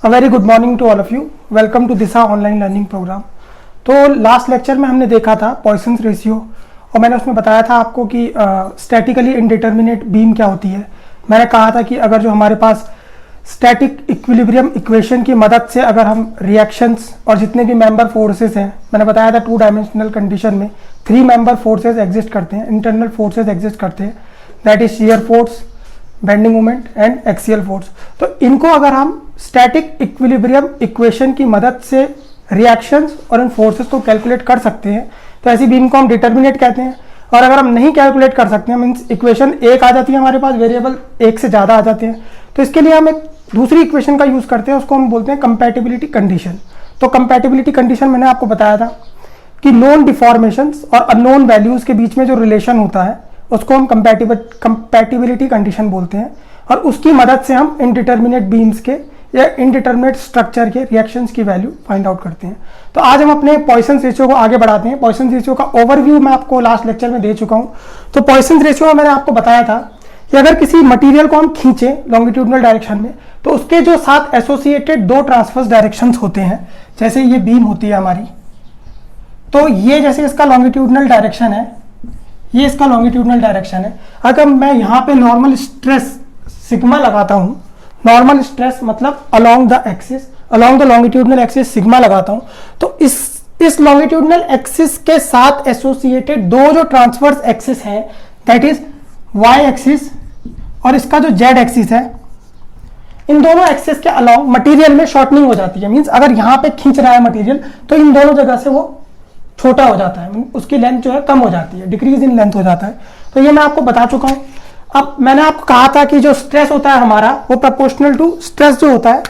A very good morning to all of you. Welcome to Disha online learning programme. तो last lecture में हमने देखा था पॉइसन्स रेशियो और मैंने उसमें बताया था आपको कि स्टैटिकली इनडिटर्मिनेट बीम क्या होती है। मैंने कहा था कि अगर जो हमारे पास स्टैटिक इक्विलिब्रियम इक्वेशन की मदद से अगर हम रिएक्शंस और जितने भी मेंबर फोर्सेस हैं, मैंने बताया था 2 डायमेंशनल कंडीशन में 3 मेंबर फोर्सेस एग्जिस्ट करते हैं, इंटरनल फोर्सेस एग्जिस्ट करते हैं, that is shear force, bending moment and axial force. तो इनको अगर हम स्टैटिक इक्विलिब्रियम इक्वेशन की मदद से रिएक्शंस और इन फोर्सेस को कैलकुलेट कर सकते हैं, तो ऐसी बीम को हम डिटर्मिनेट कहते हैं। और अगर हम नहीं कैलकुलेट कर सकते हैं, मीन्स इक्वेशन एक आ जाती है हमारे पास, वेरिएबल एक से ज़्यादा आ जाते हैं, तो इसके लिए हम एक दूसरी इक्वेशन का यूज़ करते हैं, उसको हम बोलते हैं कंपैटिबिलिटी कंडीशन। तो कंपैटिबिलिटी कंडीशन मैंने आपको बताया था कि नोन डिफॉर्मेशंस और अननोन वैल्यूज़ के बीच में जो रिलेशन होता है उसको हम कंपैटिबिलिटी कंडीशन बोलते हैं, और उसकी मदद से हम इनडिटर्मिनेट बीम्स के या इनडिटर्मिनेट स्ट्रक्चर के रिएक्शंस की वैल्यू फाइंड आउट करते हैं। तो आज हम अपने पॉइसन्स रेशियो को आगे बढ़ाते हैं। पॉइसन्स रेशियो का ओवरव्यू मैं आपको लास्ट लेक्चर में दे चुका हूँ। तो पॉइसन्स रेशियो में मैंने आपको बताया था कि अगर किसी मटेरियल को हम खींचें लॉन्गिट्यूडनल डायरेक्शन में, तो उसके जो साथ एसोसिएटेड 2 ट्रांसवर्स डायरेक्शंस होते हैं, जैसे ये बीम होती है हमारी, तो ये जैसे इसका लॉन्गिट्यूडनल डायरेक्शन है, ये इसका लॉन्गिट्यूडनल डायरेक्शन है। अगर मैं यहाँ पे नॉर्मल स्ट्रेस सिग्मा लगाता हूँ, नॉर्मल स्ट्रेस मतलब along the axis, along the longitudinal axis sigma लगाता हूँ, तो इस लॉन्गिट्यूडनल एक्सिस के साथ एसोसिएटेड 2 जो ट्रांसवर्स एक्सिस है, दैट इज वाई एक्सिस और इसका जो जेड एक्सिस है, इन दोनों एक्सिस के अलोंग मटेरियल में शॉर्टनिंग हो जाती है। मींस अगर यहाँ पे खींच रहा है मटेरियल, तो इन दोनों जगह से वो छोटा हो जाता है, उसकी लेंथ जो है कम हो जाती है, डिक्रीज इन लेंथ हो जाता है। तो ये मैं आपको बता चुका हूँ। अब मैंने आपको कहा था कि जो स्ट्रेस होता है हमारा वो प्रोपोर्शनल टू स्ट्रेस जो होता है,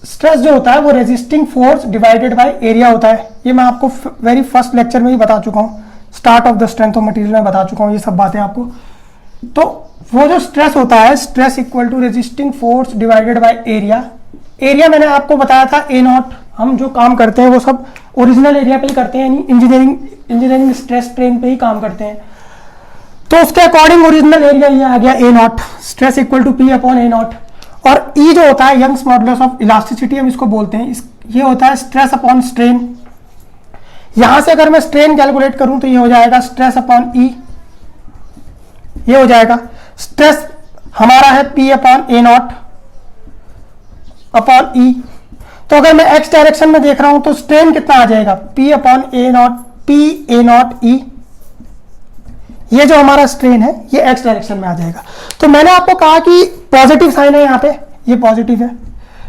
स्ट्रेस जो होता है वो resisting force divided by area होता है। ये मैं आपको वेरी फर्स्ट लेक्चर में ही बता चुका हूँ, start of the strength of material में बता चुका हूँ ये सब बातें आपको। तो वो जो स्ट्रेस होता है, stress equal to resisting force divided by area. Area मैंने आपको बताया था A नॉट। हम जो काम करते हैं वो सब ओरिजिनल एरिया पे ही करते हैं, यानी इंजीनियरिंग स्ट्रेस स्ट्रेन पे ही काम करते हैं। तो उसके अकॉर्डिंग ओरिजिनल एरिया ये आ गया A nought, stress equal to P upon A nought. और E जो होता है यंग्स मॉडुलस ऑफ इलास्टिसिटी हम इसको बोलते हैं, ये होता है स्ट्रेस अपॉन स्ट्रेन। यहां से अगर मैं स्ट्रेन कैलकुलेट करूं तो ये हो जाएगा स्ट्रेस अपॉन E, ये हो जाएगा स्ट्रेस हमारा है P upon A not upon E। तो अगर मैं x डायरेक्शन में देख रहा हूं तो स्ट्रेन कितना आ जाएगा, P upon A not, P A not E। ये जो हमारा स्ट्रेन है ये x डायरेक्शन में आ जाएगा। तो मैंने आपको कहा कि पॉजिटिव साइन है यहाँ पे, ये पॉजिटिव है,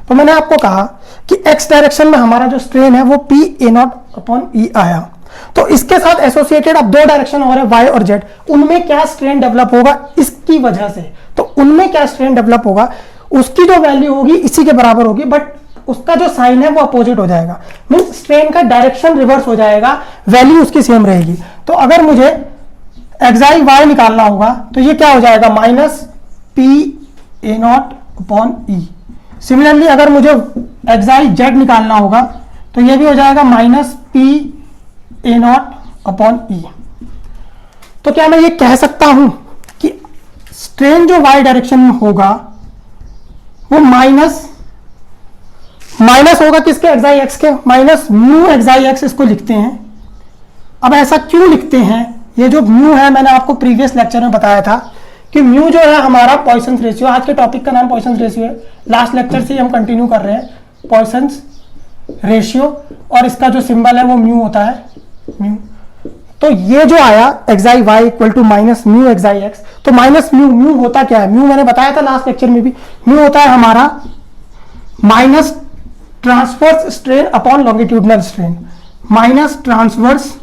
तो मैंने आपको कहा कि x डायरेक्शन में हमारा जो स्ट्रेन है वो P A not upon E आया। तो इसके साथ एसोसिएटेड अब 2 डायरेक्शन और है y और z, उनमें क्या स्ट्रेन डेवलप होगा इसकी वजह से, तो उनमें क्या स्ट्रेन डेवलप होगा उसकी जो वैल्यू होगी इसी के बराबर होगी, बट उसका जो साइन है वो अपोजिट हो जाएगा। मींस स्ट्रेन का डायरेक्शन रिवर्स हो जाएगा, वैल्यू उसकी सेम रहेगी। तो अगर मुझे एक्साई y निकालना होगा तो ये क्या हो जाएगा, minus P A not upon E। Similarly अगर मुझे एक्साई z निकालना होगा तो ये भी हो जाएगा minus P A not upon E। तो क्या मैं ये कह सकता हूं कि स्ट्रेन जो y डायरेक्शन में होगा वो माइनस होगा किसके, एक्साई x के, माइनस म्यू एक्साई x इसको लिखते हैं। अब ऐसा क्यों लिखते हैं, ये जो म्यू है मैंने आपको प्रीवियस लेक्चर में बताया था कि म्यू जो है हमारा पॉइसन्स रेशियो, आज के टॉपिक का नाम पॉइसन्स रेशियो है, लास्ट लेक्चर से हम कंटिन्यू कर रहे हैं पॉइसन्स रेशियो, और इसका जो सिंबल है वो म्यू होता है, म्यू। तो ये जो आया xi y equal to minus mu xi x, तो माइनस म्यू होता क्या है, म्यू मैंने बताया था लास्ट लेक्चर में भी, म्यू होता है हमारा minus transverse strain upon longitudinal strain, minus transverse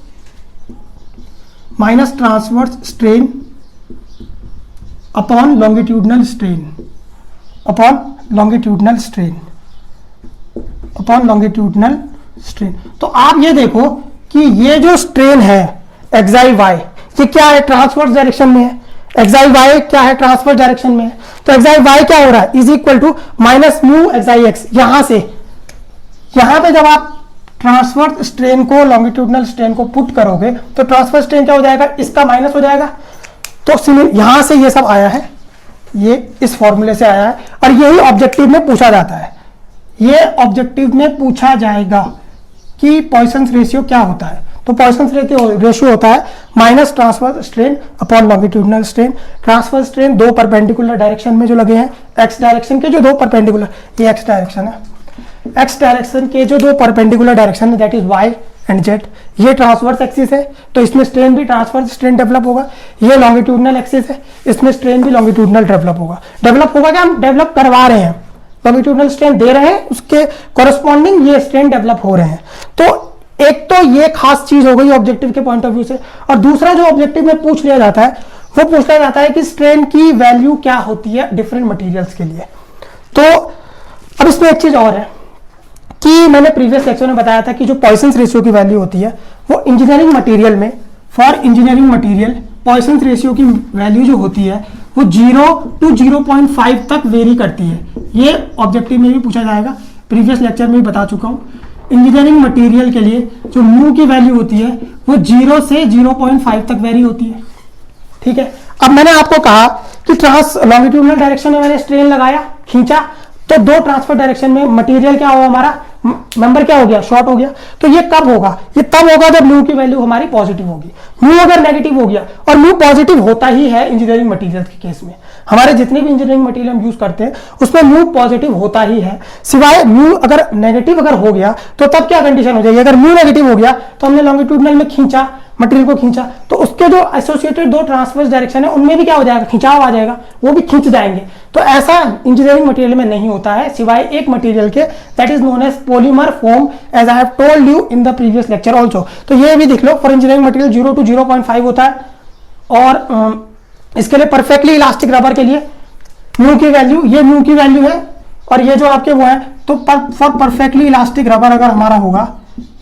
strain upon longitudinal strain, upon longitudinal strain. तो आप ये देखो कि ये जो स्ट्रेन है एक्साई y, ये क्या है, ट्रांसवर्स डायरेक्शन में है, एक्साई y क्या है, ट्रांसवर्स डायरेक्शन में है। तो एक्साई y क्या हो रहा है, is equal to minus mu xi x। यहां से यहां पे जब आप ट्रांसवर्स स्ट्रेन को लॉन्गिट्यूडनल स्ट्रेन को पुट करोगे तो ट्रांसवर्स स्ट्रेन क्या हो जाएगा, इसका माइनस हो जाएगा। तो यहां से ये सब आया है, ये इस फॉर्मूले से आया है और यही ऑब्जेक्टिव में पूछा जाता है। ये ऑब्जेक्टिव में पूछा जाएगा कि पॉइसन्स रेशियो क्या होता है। तो पॉइसन्स रेशियो होता है minus transverse strain upon longitudinal strain. Transverse strain दो परपेंडिकुलर डायरेक्शन में जो लगे हैं, एक्स डायरेक्शन के जो दो परपेंडिकुलर, ये एक्स डायरेक्शन है, एक्स डायरेक्शन के जो दो परपेंडिकुलर डायरेक्शन है that is y and z. ये ट्रांसवर्स एक्सिस है तो इसमें स्ट्रेन भी ट्रांसवर्स स्ट्रेन डेवलप होगा। ये लॉन्गिट्यूडिनल एक्सिस है, इसमें स्ट्रेन भी लॉन्गिट्यूडिनल डेवलप होगा। डेवलप होगा क्या, हम डेवलप करवा रहे हैं, लॉन्गिट्यूडिनल स्ट्रेन दे रहे हैं, उसके कॉरेस्पॉन्डिंग ये स्ट्रेन डेवलप हो रहे हैं। तो एक तो ये खास चीज हो गई ऑब्जेक्टिव के पॉइंट ऑफ व्यू से, और दूसरा जो ऑब्जेक्टिव में पूछ लिया जाता है वो पूछा जाता है कि स्ट्रेन की वैल्यू क्या होती है डिफरेंट मटेरियल्स के लिए। तो अब इसमें एक चीज और है कि मैंने प्रीवियस लेक्चर में बताया था कि जो पॉइसन्स रेशियो की वैल्यू होती है वो इंजीनियरिंग मटेरियल में, फॉर इंजीनियरिंग मटेरियल पॉइसन्स रेशियो की वैल्यू जो होती है वो 0 to 0.5 तक वेरी करती है। ये ऑब्जेक्टिव में भी पूछा जाएगा, प्रीवियस लेक्चर में भी बता चुका हूं। इंजीनियरिंग मटेरियल के लिए जो म्यू की वैल्यू होती है वो 0 से 0.5 तक वेरी होती है। ठीक है, अब मैंने आपको कहा कि ट्रांस लॉन्गिट्यूडिनल डायरेक्शन में मैंने स्ट्रेन लगाया, खींचा, तो दो ट्रांसफर डायरेक्शन में मटेरियल क्या हुआ, हमारा मेंबर क्या हो गया, शॉर्ट हो गया। तो ये कब होगा, ये तब होगा जब म्यू की वैल्यू हमारी पॉजिटिव होगी। म्यू अगर नेगेटिव हो गया, और म्यू पॉजिटिव होता ही है इंजीनियरिंग मटेरियल के केस में, हमारे जितने भी इंजीनियरिंग मटेरियल हम यूज करते हैं उसमें म्यू पॉजिटिव होता ही है, सिवाय म्यू अगर नेगेटिव अगर हो गया तो तब क्या कंडीशन हो जाएगी। अगर म्यू नेगेटिव हो गया तो हमने लॉन्गिट्यूडिनल में खींचा, मटेरियल को खींचा, तो उसके जो एसोसिएटेड दो ट्रांसवर्स डायरेक्शन है उनमें भी क्या हो जाएगा, खिंचाव आ जाएगा, वो भी खींच जाएंगे। तो ऐसा इंजीनियरिंग मटेरियल में नहीं होता है, सिवाय एक मटेरियल के, that is known as polymer foam, as I have told you in the previous lecture also. तो ये भी देख लो, फॉर इंजीनियरिंग मटेरियल 0 to 0.5 होता है, और इसके लिए परफेक्टली इलास्टिक रबर के लिए म्यू की वैल्यू, ये म्यू की वैल्यू है, और ये जो आपके वो है, तो फॉर परफेक्टली इलास्टिक रबर अगर हमारा होगा,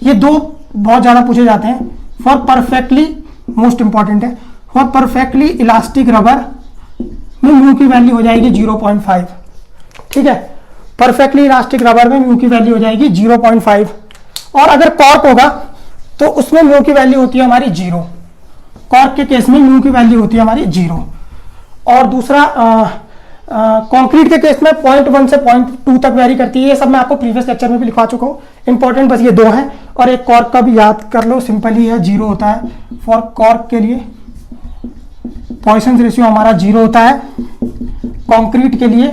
ये दो बहुत ज्यादा पूछे जाते हैं, फॉर परफेक्टली, मोस्ट इंपॉर्टेंट है, फॉर परफेक्टली इलास्टिक रबर में म्यू की वैल्यू हो जाएगी 0.5। ठीक है, परफेक्टली इलास्टिक रबर में म्यू की वैल्यू हो जाएगी 0.5। और अगर कॉर्क होगा तो उसमें म्यू की वैल्यू होती है हमारी 0। कॉर्क के केस में म्यू की वैल्यू होती है हमारी 0। और दूसरा कंक्रीट के केस में 0.1 से 0.2 तक वेरी करती है। ये सब मैं आपको प्रीवियस लेक्चर में भी लिखवा चुका हूँ, इंपॉर्टेंट बस ये दो हैं। और एक कॉर्क का भी याद कर लो, सिंपल ही है, 0 होता है फॉर कॉर्क के लिए, पॉइसन्स रेशियो हमारा 0 होता है। कंक्रीट के लिए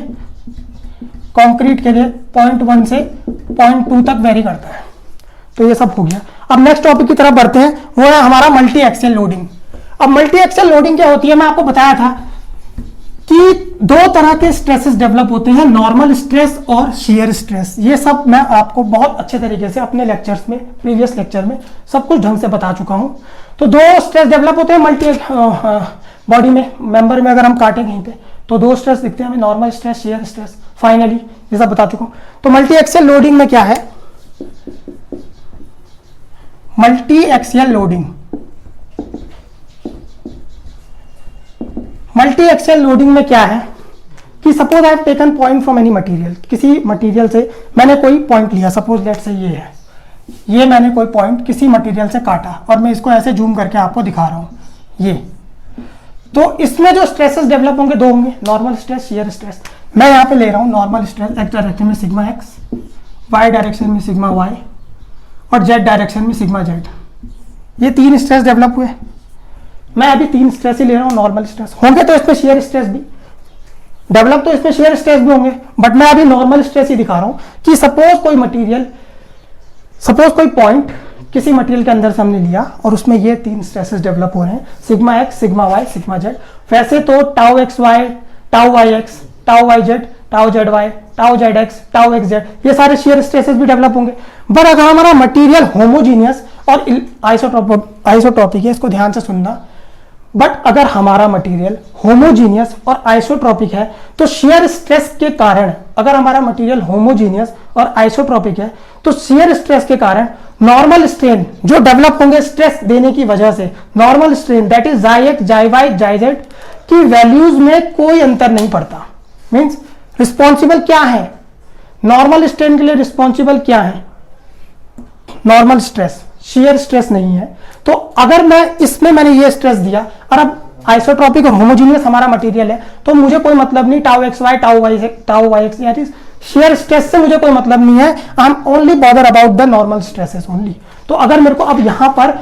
0.1 से 0.2 तक वेरी करता है। तो ये सब हो गया। अब नेक्स्ट टॉपिक की तरफ बढ़ते हैं, वो है हमारा मल्टी एक्सियल लोडिंग। अब मल्टी एक्सियल लोडिंग क्या होती है, मैं आपको बताया था कि दो तरह के स्ट्रेसेस डेवलप होते हैं, नॉर्मल स्ट्रेस और शियर स्ट्रेस। ये सब मैं आपको बहुत अच्छे तरीके से अपने लेक्चर्स में, प्रीवियस लेक्चर में सब कुछ ढंग से बता चुका हूं। तो दो स्ट्रेस डेवलप होते हैं मल्टी बॉडी में, मेंबर में अगर हम काटें कहीं पे तो दो स्ट्रेस दिखते हैं हमें, normal stress, shear stress. Finally ये सब बता चुका हूं। तो मल्टी एक्सियल लोडिंग में क्या है, multi axial loading, multi axial loading में क्या है कि suppose I have taken point from any material, किसी मटेरियल से मैंने कोई पॉइंट लिया, सपोज लेट्स से ये है, ये मैंने कोई पॉइंट किसी मटेरियल से काटा और मैं इसको ऐसे जूम करके आपको दिखा रहा हूं ये। तो इसमें जो स्ट्रेसेस डेवलप होंगे दो होंगे, नॉर्मल स्ट्रेस, शियर स्ट्रेस। मैं यहाँ पे ले रहा हूँ नॉर्मल स्ट्रेस, एक्स डायरेक्शन में सिग्मा एक्स, वाई डायरेक्शन में सिग्मा वाई, और जेड डायरेक्शन में सिग्मा जेड। ये तीन स्ट्रेस डेवलप हुए। मैं अभी तीन स्ट्रेस ही ले रहा हूँ, नॉर्मल स्ट्रेस होंगे तो इसमें शियर स्ट्रेस भी डेवलप, तो इसमें शियर स्ट्रेस भी होंगे, बट मैं अभी नॉर्मल स्ट्रेस ही दिखा रहा हूँ कि सपोज कोई मटेरियल, सपोज कोई पॉइंट किसी मटेरियल के अंदर से हमने लिया और उसमें ये तीन स्ट्रेसेस डेवलप हो रहे हैं, sigma x, sigma y, sigma z. वैसे तो tau x y, tau y x, tau y z, tau z y, tau z x, tau x z, ये सारे शियर स्ट्रेसेस भी डेवलप होंगे। बट अगर हमारा मटेरियल होमोजीनियस और आइसोट्रॉपिक है, इसको ध्यान से सुनना, बट अगर हमारा मटेरियल होमोजीनियस और आइसोट्रॉपिक है तो शियर स्ट्रेस के कारण, अगर हमारा मटेरियल होमोजीनियस और आइसोट्रॉपिक है तो शियर स्ट्रेस के कारण नॉर्मल स्ट्रेन जो डेवलप होंगे स्ट्रेस देने की वजह से, नॉर्मल स्ट्रेन दैट इज जाई एक्स, जाई वाई, जाई जेड की वैल्यूज में कोई अंतर नहीं पड़ता। मींस रिस्पॉन्सिबल क्या है, नॉर्मल स्ट्रेन के लिए रिस्पॉन्सिबल क्या है, नॉर्मल स्ट्रेस, शियर स्ट्रेस नहीं है। तो अगर मैं इसमें मैंने ये स्ट्रेस दिया और अब आइसोट्रॉपिक और होमोजीनियस हमारा मटेरियल है तो मुझे कोई मतलब नहीं tau x y, tau y x, यानी शेयर स्ट्रेस से मुझे कोई मतलब नहीं है, I am only bother about the normal stresses only. तो अगर मेरे को अब यहां पर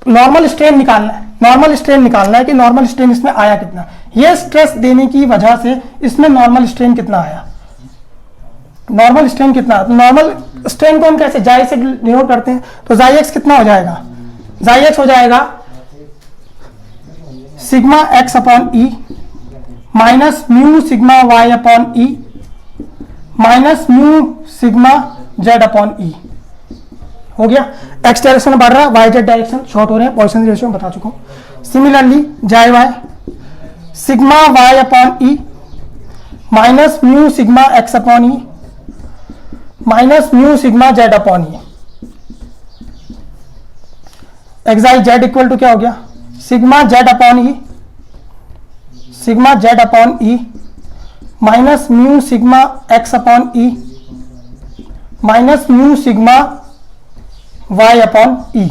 नॉर्मल स्ट्रेन निकालना है, नॉर्मल स्ट्रेन निकालना है कि नॉर्मल स्ट्रेन इसमें आया कितना, ये स्ट्रेस देने की वजह से इसमें नॉर्मल स्ट्रेन कितना आया, नॉर्मल स्ट्रेन कितना, नॉर्मल स्ट्रेन को हम कैसे जाई से डिनोट करते हैं, तो जाई एक्स कितना हो जाएगा, जाई एक्स हो जाएगा sigma x upon E minus mu sigma y upon E minus mu sigma z upon E. हो गया, एक्स डायरेक्शन में बढ़ रहा है, वाई जेड डायरेक्शन शॉर्ट हो रहे हैं, पॉइसन रेशियो बता चुका हूं। Similarly xi y sigma y upon E minus mu sigma x upon E minus mu sigma z upon E. Xi z equal to क्या हो गया, sigma z upon E, sigma z upon E minus mu sigma x upon E minus mu sigma y upon E.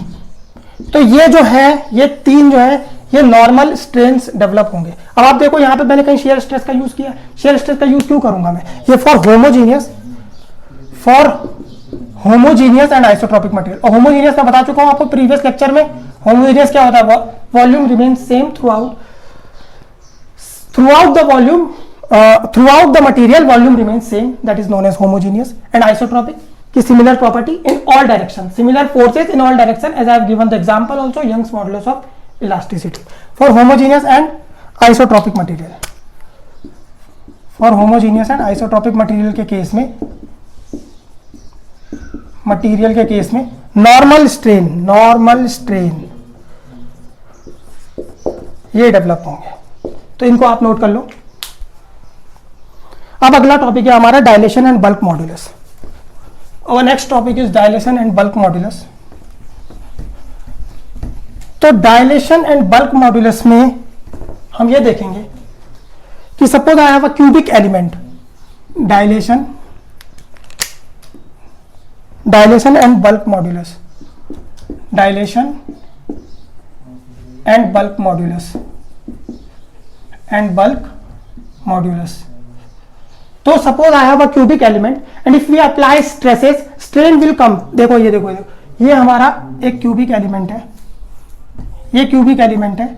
तो ये जो है, ये तीन जो है ये नॉर्मल स्ट्रेन्स डेवलप होंगे। अब आप देखो यहां पे मैंने कहीं शेयर स्ट्रेस का यूज किया, शेयर स्ट्रेस का यूज क्यों करूंगा मैं, ये for homogeneous and isotropic material. और होमोजीनियस मैं बता चुका हूं आपको प्रीवियस लेक्चर में, होमोजीनियस क्या होता है, volume remain same throughout the volume, throughout the material volume remains same, that is known as homogeneous. And isotropic की similar property in all direction, similar forces in all direction, as I have given the example also, Young's modulus of elasticity for homogeneous and isotropic material. For homogeneous and isotropic material के case में, material के case में normal strain ये develop होंगे, तो इनको आप note कर लो। अब अगला टॉपिक है हमारा डायलेशन एंड बल्क मॉड्यूलस। और next topic is dilation and bulk modulus. तो डायलेशन एंड बल्क मॉड्यूलस में हम ये देखेंगे कि suppose I have a cubic element, dilation and bulk modulus, dilation and bulk modulus and bulk modulus. तो suppose I have a cubic element and if we apply stresses strain will come. देखो ये देखो ये हमारा एक cubic element है, ये cubic element है,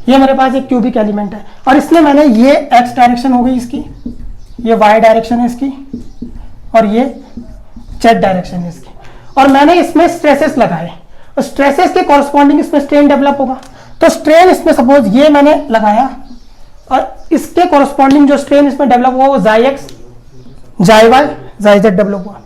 ये मेरे पास एक क्यूबिक एलिमेंट है और इसमें मैंने ये एक्स डायरेक्शन हो गई इसकी, ये वाई डायरेक्शन है इसकी और ये जेड डायरेक्शन है इसकी, और मैंने इसमें स्ट्रेसेस लगाए। स्ट्रेसेस के कॉरस्पॉन्डिंग इसमें स्ट्रेन डेवलप होगा। तो स्ट्रेन इसमें सपोज ये मैंने लगाया और इसके कॉरस्पॉन्डिंग जो स्ट्रेन इसमें डेवलप हुआ वो जाई एक्स, जाई वाई, जाई जेड डेवलप हुआ।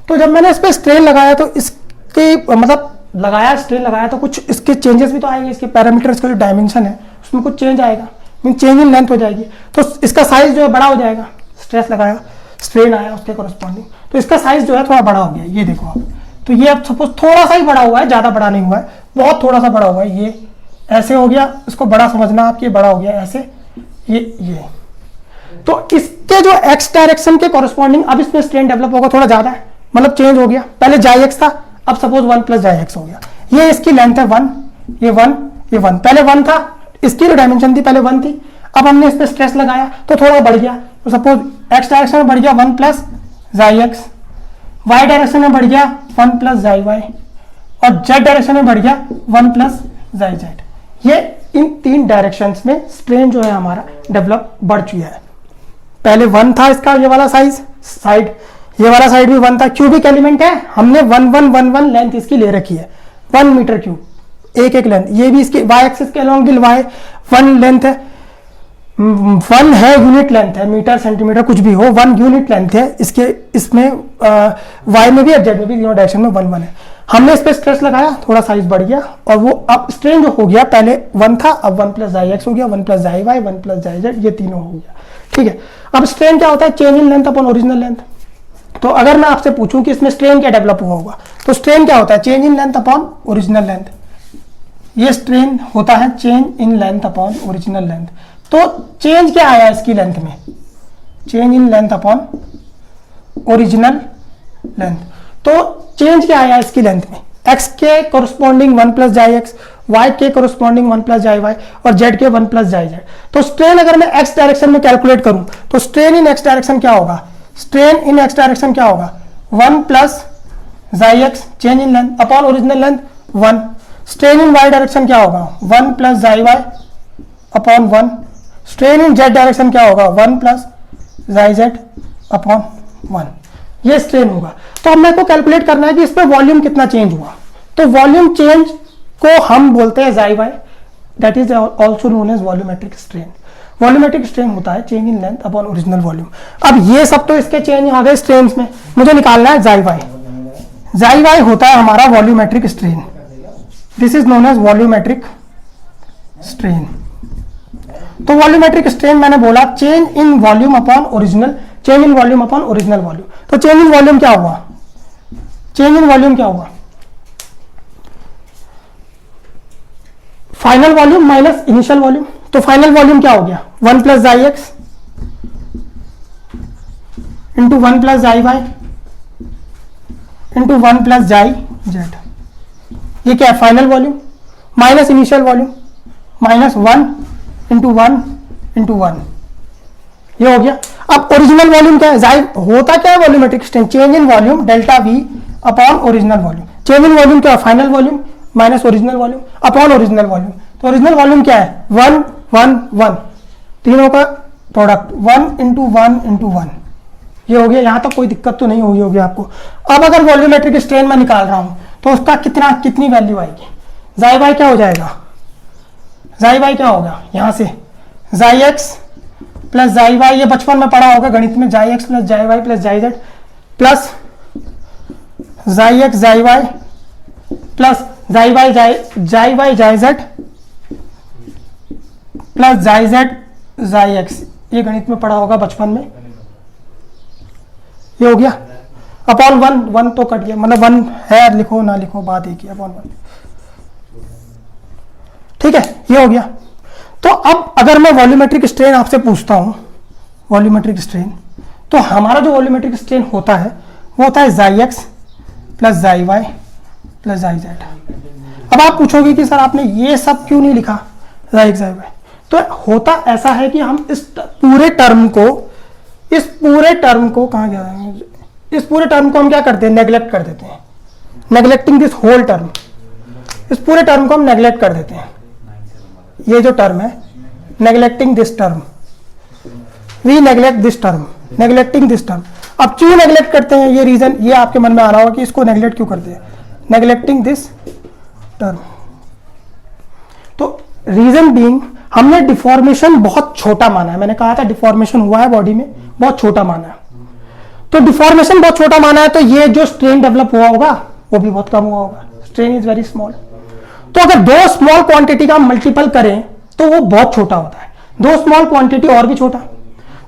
तो जब मैंने इस पर स्ट्रेन लगाया तो इसके मतलब लगाया स्ट्रेन लगाया तो कुछ इसके चेंजेस भी तो आएंगे, इसके पैरामीटर्स का जो डायमेंशन है उसमें कुछ चेंज आएगा, मीन चेंज इन लेंथ हो जाएगी। तो इसका साइज जो है बड़ा हो जाएगा, स्ट्रेस लगाया स्ट्रेन आया उसके कॉरस्पॉन्डिंग, तो इसका साइज जो है थोड़ा बड़ा हो गया। ये देखो आप, तो ये अब सपोज थोड़ा सा ही बड़ा हुआ है, ज्यादा बड़ा नहीं हुआ है, बहुत थोड़ा सा बड़ा हुआ है, ये ऐसे हो गया, इसको बड़ा समझना आप, ये बड़ा हो गया ऐसे, ये तो इसके जो एक्स डायरेक्शन के कॉरस्पॉन्डिंग अब इसमें स्ट्रेन डेवलप होगा, थोड़ा ज्यादा है, मतलब चेंज हो गया। पहले जाई एक्स था, अब सपोज 1 प्लस जाई एक्स हो गया। ये इसकी लेंथ है 1, ये 1, ये 1, पहले 1 था, इसकी जो डायमेंशन थी पहले 1 थी, अब हमने इस पर स्ट्रेस लगाया तो थोड़ा बढ़ गया। तो सपोज एक्स डायरेक्शन में बढ़ गया 1 plus xi x, Y direction में बढ़ गया 1 प्लस जाई वाई और जेड डायरेक्शन में बढ़ गया 1 प्लस जाई जेड। ये इन तीन डायरेक्शंस में स्ट्रेन जो है हमारा डेवलप बढ़ चुका है। पहले 1 था इसका ये वाला साइड, ये वाला साइड भी 1 था, क्यूबिक एलिमेंट है, हमने 1 1 1 1 लेंथ इसकी ले रखी है, 1 मीटर क्यूब, एक लेंथ। ये भी इसकी वाई एक्सिस के अलोंग भी वाई 1 लेंथ है, 1 है यूनिट लेंथ है, मीटर सेंटीमीटर कुछ भी हो, 1 यूनिट लेंथ है इसके, इसमें वाई में भी और जेड में भी दोनों डायरेक्शन में 1 1 है। हमने इस पर स्ट्रेस लगाया, थोड़ा साइज बढ़ गया और वो अब स्ट्रेन जो हो गया, पहले 1 था, अब 1 प्लस जाई एक्स हो गया, 1 plus xi Y, 1 plus xi z, ये तीनों हो गया। ठीक है, अब स्ट्रेन क्या होता है, change in length upon original length. तो अगर मैं आपसे पूछूं कि इसमें स्ट्रेन क्या डेवलप हुआ होगा, तो स्ट्रेन क्या होता है, change in length upon original length. ये स्ट्रेन होता है change in length upon original length. तो चेंज क्या आया इसकी लेंथ में, change in length upon original length. तो चेंज क्या आया इसकी लेंथ में, एक्स के corresponding 1 plus xi x, Y के कोरस्पॉन्डिंग 1 प्लस जाई वाई और जेड के 1 प्लस जाई जेड। तो स्ट्रेन अगर मैं एक्स डायरेक्शन में कैलकुलेट करूं तो स्ट्रेन इन एक्स डायरेक्शन क्या होगा, स्ट्रेन इन एक्स डायरेक्शन क्या होगा 1 plus xi x change in length upon original length 1। Strain in y direction क्या होगा 1 plus xi y upon 1। Strain in z direction क्या होगा 1 प्लस जाई जेड अपॉन 1। ये strain होगा। तो अब मेरे को कैलकुलेट करना है कि इस पे वॉल्यूम कितना चेंज हुआ। तो वॉल्यूम चेंज को हम बोलते हैं xi y, that is also known as volumetric strain. Volumetric strain होता है change in length upon original volume. अब ये सब तो इसके चेंज आ गए स्ट्रेन में, मुझे निकालना है जाई वाई। जाई वाई होता है हमारा volumetric strain, this is known as volumetric strain. तो वॉल्यूमेट्रिक स्ट्रेन मैंने बोला change in volume upon original, change in volume upon original volume. तो चेंज इन वॉल्यूम क्या हुआ, चेंज इन वॉल्यूम क्या हुआ final volume minus initial volume. तो final volume क्या हो गया 1 plus xi x into 1 plus xi y into 1 plus xi z. ये क्या है final volume minus initial volume minus 1 into 1 into 1, ये हो गया। अब ओरिजिनल वॉल्यूम क्या है, जाई होता क्या है volumetric strain change in volume delta we upon original volume. Change in volume क्या है final volume minus original volume upon original volume. तो ओरिजिनल वॉल्यूम क्या है 1 1 1, तीनों का प्रोडक्ट 1 इंटू 1 इंटू 1, ये हो गया। यहां तक कोई दिक्कत तो नहीं होगी आपको। अब अगर वॉल्यूमेट्रिक स्ट्रेन में निकाल रहा हूं तो उसका कितनी वैल्यू आएगी, जाई वाई क्या हो जाएगा, जाई वाई क्या होगा यहां से जाई एक्स प्लस जाई वाई, ये बचपन में पढ़ा होगा गणित में, जाई x plus xi Y plus xi Z plus xi x जाई वाई प्लस जाई वाई जाई जेड प्लस जाई जेड जाई एक्स, ये गणित में पढ़ा होगा बचपन में। ये हो गया अपॉन 1, 1 तो कट गया, मतलब 1 है लिखो ना लिखो बात एक ही, अपॉन 1, ठीक है ये हो गया। तो अब अगर मैं वॉल्यूमेट्रिक स्ट्रेन आपसे पूछता हूं वॉल्यूमेट्रिक स्ट्रेन, तो हमारा जो वॉल्यूमेट्रिक स्ट्रेन होता है वो होता है जाई x plus xi Y plus xi Z. अब आप पूछोगे कि सर आपने ये सब क्यों नहीं लिखा जाई एक्स जाई वाई, तो होता ऐसा है कि हम इस पूरे टर्म को कहां गया, इस पूरे टर्म को हम क्या करते हैं नेग्लेक्ट कर देते हैं, नेग्लेक्टिंग दिस होल टर्म, इस पूरे टर्म को हम नेग्लेक्ट कर देते हैं। ये जो टर्म है neglecting this term, we neglect this term, neglecting this term. अब क्यों नेग्लेक्ट करते हैं, ये रीजन ये आपके मन में आ रहा होगा कि इसको नेग्लेक्ट क्यों करते हैं, नेग्लेक्टिंग दिस टर्म। तो रीजन बीइंग हमने डिफॉर्मेशन बहुत छोटा माना है, मैंने कहा था डिफॉर्मेशन हुआ है बॉडी में बहुत छोटा माना है। तो डिफॉर्मेशन बहुत छोटा माना है तो ये जो स्ट्रेन डेवलप हुआ होगा वो भी बहुत कम हुआ होगा, स्ट्रेन इज वेरी स्मॉल। तो अगर दो स्मॉल क्वांटिटी का मल्टीपल करें तो वो बहुत छोटा होता है, दो स्मॉल क्वांटिटी और भी छोटा।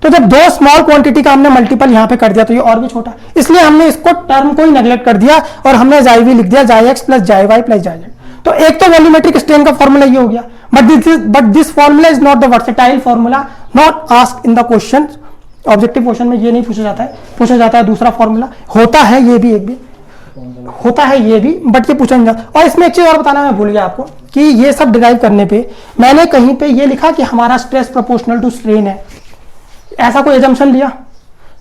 तो जब दो स्मॉल क्वांटिटी का हमने मल्टीपल यहां पे कर दिया तो ये और भी छोटा, इसलिए हमने इसको टर्म को ही नेग्लेक्ट कर दिया और हमने जाई वी लिख दिया, जाई x plus xi Y plus xi Z. तो एक तो वॉल्यूमेट्रिक स्ट्रेन का फॉर्मूला ये हो गया, but this formula is not the versatile formula, not asked in the question. Objective question में ये नहीं पूछा जाता है, पूछा जाता है दूसरा फॉर्मूला होता है, ये भी एक भी होता है ये भी, बट ये पूछा नहीं जाता। और इसमें एक चीज और बताना मैं भूल गया आपको कि ये सब डिराइव करने पे मैंने कहीं पे ये लिखा कि हमारा स्ट्रेस प्रोपोर्शनल टू स्ट्रेन है, ऐसा कोई एजम्पशन लिया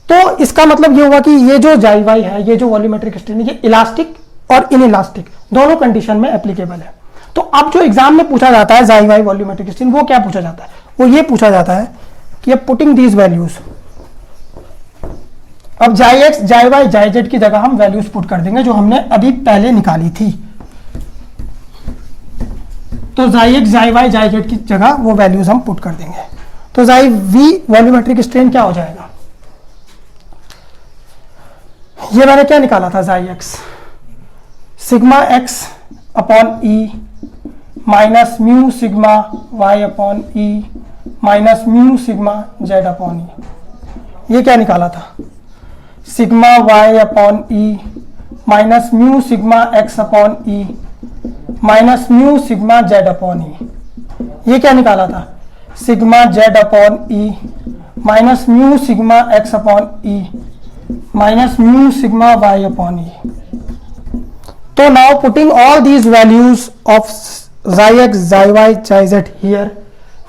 तो इसका मतलब ये हुआ कि ये जो जाई वाई है, ये जो वॉल्यूमेट्रिक स्ट्रेन है, ये इलास्टिक और इनइलास्टिक दोनों कंडीशन में एप्लीकेबल है। तो अब जो एग्जाम में पूछा जाता है जाई वाई वॉल्यूमेट्रिक स्ट्रेन, वो क्या पूछा जाता है, वो ये पूछा जाता है कि पुटिंग दीज वैल्यूज, अब जाई एक्स जाई वाई जाई जेड की जगह हम वैल्यूज पुट कर देंगे जो हमने अभी पहले निकाली थी। तो जाई एक्स जाई वाई जाई जेड की जगह वो वैल्यूज हम पुट कर देंगे। तो जाई वी वॉल्यूमेट्रिक स्ट्रेन क्या हो जाएगा, ये मैंने क्या निकाला था, xi x sigma x upon E minus mu sigma y upon E minus mu sigma z upon E. ये क्या निकाला था, sigma y upon E minus mu sigma x upon E minus mu sigma z upon E. ये क्या निकाला था, sigma z upon E minus mu sigma x upon E minus mu sigma y upon E. तो now putting all these values of xi x, xi y, xi z here,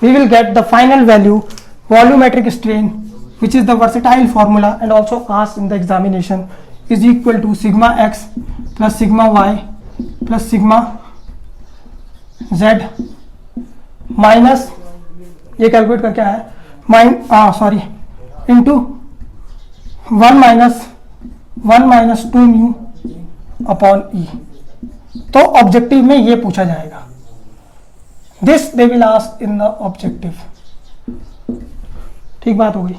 we will get the final value volumetric strain, which is the versatile formula and also asked in the examination, is equal to sigma x plus sigma y plus sigma z minus, ये calculate करके आया sorry into 1 minus 2 mu upon E. तो objective में ये पूछा जाएगा, this they will ask in the objective. ठीक बात हो गई।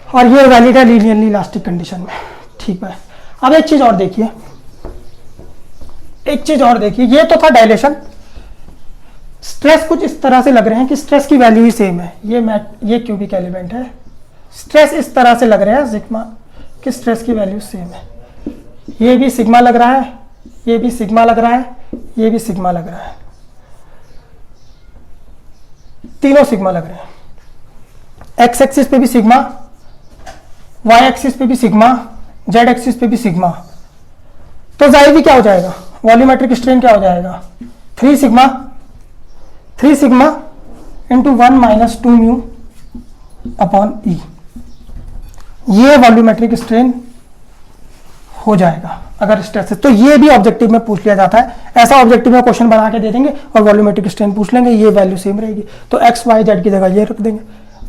और ये वैलिड है लीनियरली इलास्टिक कंडीशन में। ठीक है, अब एक चीज और देखिए, ये तो था डायलेशन। स्ट्रेस कुछ इस तरह से लग रहे हैं कि स्ट्रेस की वैल्यू ही सेम है। ये क्यूबिक एलिमेंट है, स्ट्रेस इस तरह से लग रहे हैं सिग्मा कि स्ट्रेस की वैल्यू सेम है। ये भी सिग्मा लग रहा है, ये भी सिग्मा लग रहा है, ये भी सिग्मा लग रहा है, तीनों सिग्मा लग रहे हैं। एक्स एक्सिस पे भी सिग्मा, वाई एक्सिस पे भी सिग्मा, जेड एक्सिस पे भी सिग्मा। तो जाहिर भी क्या हो जाएगा, वॉल्यूमेट्रिक स्ट्रेन क्या हो जाएगा, 3 sigma into 1 minus 2 mu upon E. ये वॉल्यूमेट्रिक स्ट्रेन हो जाएगा अगर स्ट्रेस है। तो ये भी ऑब्जेक्टिव में पूछ लिया जाता है। ऐसा ऑब्जेक्टिव में क्वेश्चन बना के दे देंगे और वॉल्यूमेट्रिक स्ट्रेन पूछ लेंगे, ये वैल्यू सेम रहेगी, तो एक्स वाई जेड की जगह ये रख देंगे।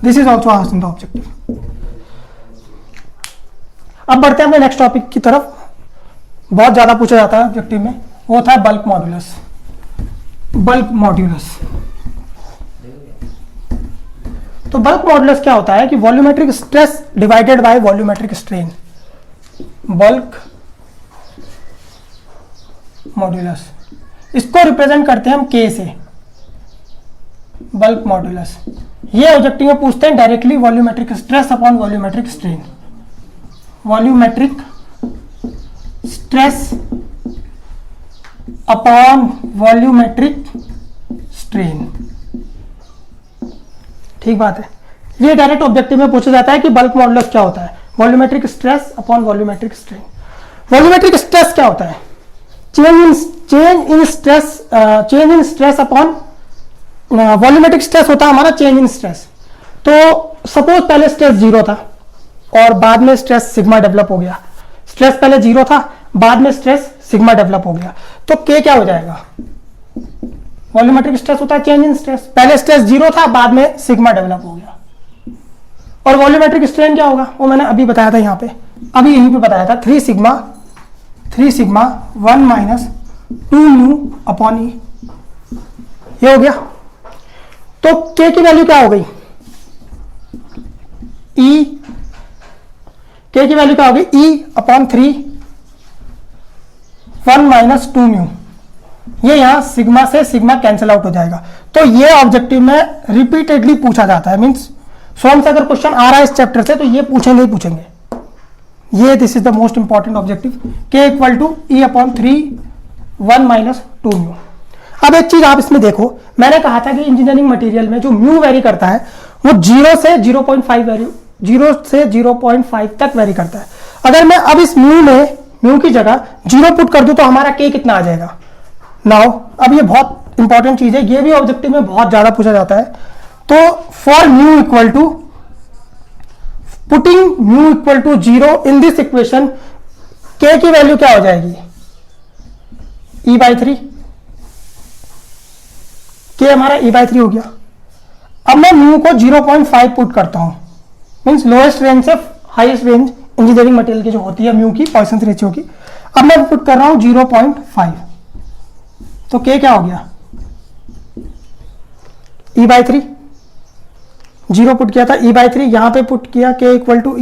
This is also asked in the objective. अब बढ़ते हैं अपने नेक्स्ट टॉपिक की तरफ। बहुत ज्यादा पूछा जाता है ऑब्जेक्टिव में, वो था बल्क मॉड्यूलस। तो बल्क मॉड्यूलस क्या होता है कि volumetric stress divided by volumetric strain, bulk modulus. इसको रिप्रेजेंट करते हैं हम K से, बल्क मॉड्यूलस। ये ऑब्जेक्टिव में पूछते हैं directly volumetric stress upon volumetric strain, volumetric stress upon volumetric strain. ठीक बात है। ये डायरेक्ट ऑब्जेक्टिव में पूछा जाता है कि बल्क मॉड्यूलस क्या होता है, volumetric stress upon volumetric strain. Volumetric stress क्या होता है, चेंज इन स्ट्रेस अपॉन वॉल्यूमेट्रिक स्ट्रेस होता है हमारा चेंज इन स्ट्रेस। तो सपोज पहले स्ट्रेस 0 था और बाद में स्ट्रेस सिग्मा डेवलप हो गया। स्ट्रेस पहले 0 था, बाद में स्ट्रेस सिग्मा डेवलप हो गया, तो K क्या हो जाएगा, वॉल्यूमेट्रिक स्ट्रेस होता है चेंज इन स्ट्रेस। पहले स्ट्रेस 0 था, बाद में सिग्मा डेवलप हो गया। और वॉल्यूमेट्रिक स्ट्रेन क्या होगा, वो मैंने अभी बताया था, यहाँ पे अभी यहीं पे बताया था, 3 sigma 1 minus 2 mu upon E. ये हो गया। तो K की वैल्यू क्या हो गई, K की वैल्यू क्या हो गई, E अपॉन 3 1 माइनस 2 म्यू। ये यहां सिग्मा से सिग्मा कैंसिल आउट हो जाएगा। तो ये ऑब्जेक्टिव में रिपीटेडली पूछा जाता है, मींस स्वयं से अगर क्वेश्चन आ रहा है इस चैप्टर से तो ये पूछेंगे। ये this is the most important objective, K equal to E upon 3 1 minus 2 mu. अब एक चीज आप इसमें देखो, मैंने कहा था कि इंजीनियरिंग मटेरियल में जो म्यू वेरी करता है वो 0 से 0.5 तक वेरी करता है। अगर मैं अब इस म्यू की जगह 0 पुट कर दूं तो हमारा K कितना आ जाएगा। नाउ अब ये बहुत इंपॉर्टेंट चीज है, ये भी ऑब्जेक्टिव में बहुत ज्यादा पूछा जाता है। तो for mu equal to, putting mu equal to 0 in this equation, K की वैल्यू क्या हो जाएगी, E/3। K हमारा E/3 हो गया। अब मैं म्यू को 0.5 पुट करता हूं, मीन्स लोएस्ट रेंज से हाईएस्ट रेंज इंजीनियरिंग मटेरियल की जो होती है म्यू की, पॉइसंस रेशियो की। अब मैं पुट कर रहा हूं 0.5, तो K क्या हो गया, E/3। 0 पुट किया था, E/3 यहां पे पुट किया, K equal to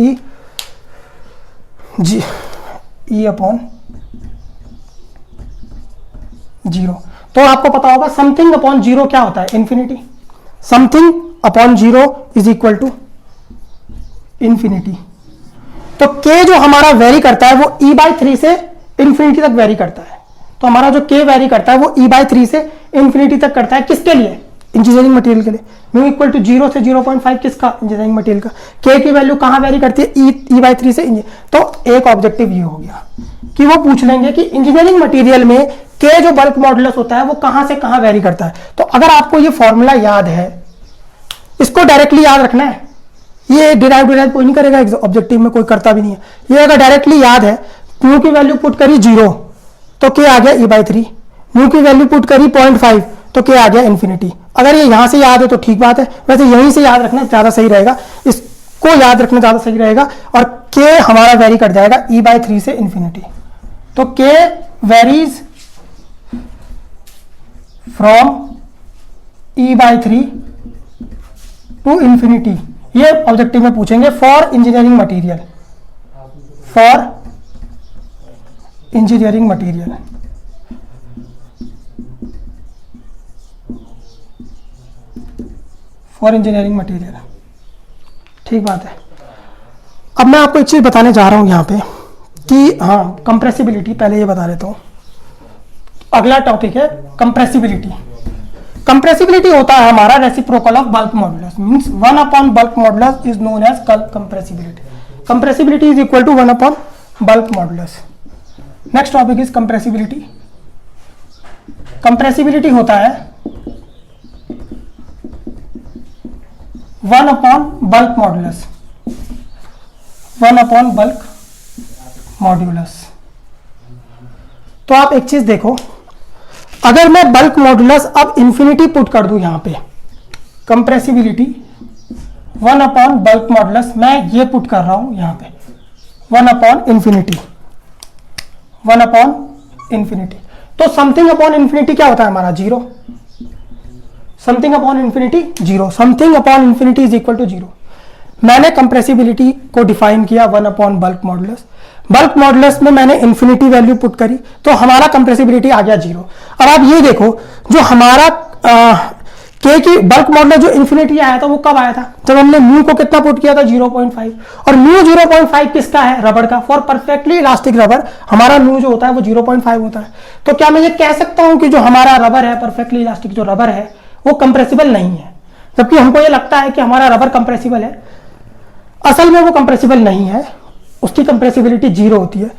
E upon 0। तो आपको पता होगा समथिंग अपॉन 0 क्या होता है, infinity. Something upon 0 is equal to infinity. तो K जो हमारा वेरी करता है वो E/3 से इंफिनिटी तक वेरी करता है। तो हमारा जो K वेरी करता है वो E/3 से इंफिनिटी तक करता है। किसके लिए, इंजीनियरिंग मटेरियल के लिए, म्यू इक्वल टू 0 से 0.5 किसका, इंजीनियरिंग मटेरियल का। के की वैल्यू कहाँ वेरी करती है, E/3 से। तो एक ऑब्जेक्टिव ये हो गया कि वो पूछ लेंगे कि इंजीनियरिंग मटेरियल में के जो बल्क मॉडुलस होता है वो कहाँ से कहाँ वेरी करता है। तो अगर आपको ये फॉर्मूला याद है, इसको डायरेक्टली याद रखना है, ये डिराइव कोई नहीं करेगा, ऑब्जेक्टिव में कोई करता भी नहीं है। ये अगर डायरेक्टली याद है, म्यू की वैल्यू पुट करी 0 तो के आ गया E/3, म्यू की वैल्यू पुट करी 0.5 तो के आ गया इन्फिनिटी। अगर ये यहां से याद है तो ठीक बात है, वैसे यहीं से याद रखना ज्यादा सही रहेगा, इसको याद रखना ज्यादा सही रहेगा। और के हमारा वेरी कर जाएगा E/3 से इन्फिनिटी। तो K varies from E/3 to infinity, ये ऑब्जेक्टिव में पूछेंगे for engineering material, for engineering material. For engineering material, ठीक बात है। अब मैं आपको एक चीज बताने जा रहा हूं यहां पे कि हाँ, कंप्रेसिबिलिटी पहले ये बता देता हूं। अगला टॉपिक है कंप्रेसिबिलिटी। कंप्रेसिबिलिटी होता है हमारा reciprocal of bulk modulus, means 1 upon bulk modulus is known as compressibility. Compressibility is equal to 1 upon bulk modulus. Next topic is compressibility. Compressibility होता है 1 upon bulk modulus, 1 upon bulk modulus. तो आप एक चीज देखो, अगर मैं बल्क मॉडुलस अब इंफिनिटी पुट कर दूं यहां पे, कंप्रेसिबिलिटी 1 अपॉन बल्क मॉडुलस मैं ये पुट कर रहा हूं यहां पे 1 अपॉन इंफिनिटी, 1 अपॉन इंफिनिटी। तो समथिंग अपॉन इंफिनिटी क्या होता है हमारा, 0। Something upon infinity 0, something upon infinity is equal to 0। मैंने कंप्रेसिबिलिटी को डिफाइन किया 1 upon bulk modulus. Bulk modulus में मैंने इंफिनिटी वैल्यू पुट करी तो हमारा कंप्रेसिबिलिटी आ गया 0। अब आप ये देखो, जो हमारा के की बल्क मॉडुलस जो इंफिनिटी आया था वो कब आया था, जब हमने म्यू को कितना पुट किया था, 0.5। और म्यू 0.5 किसका है, रबर का। फॉर परफेक्टली इलास्टिक रबर हमारा म्यू जो होता है वो 0.5 होता है। तो क्या मैं ये कह सकता हूं कि जो हमारा रबर है, परफेक्टली इलास्टिक जो रबर है, वो कंप्रेसिबल नहीं है, जबकि हमको ये लगता है कि हमारा रबर कंप्रेसिबल है। असल में वो कंप्रेसिबल नहीं है, उसकी कंप्रेसिबिलिटी 0 होती है।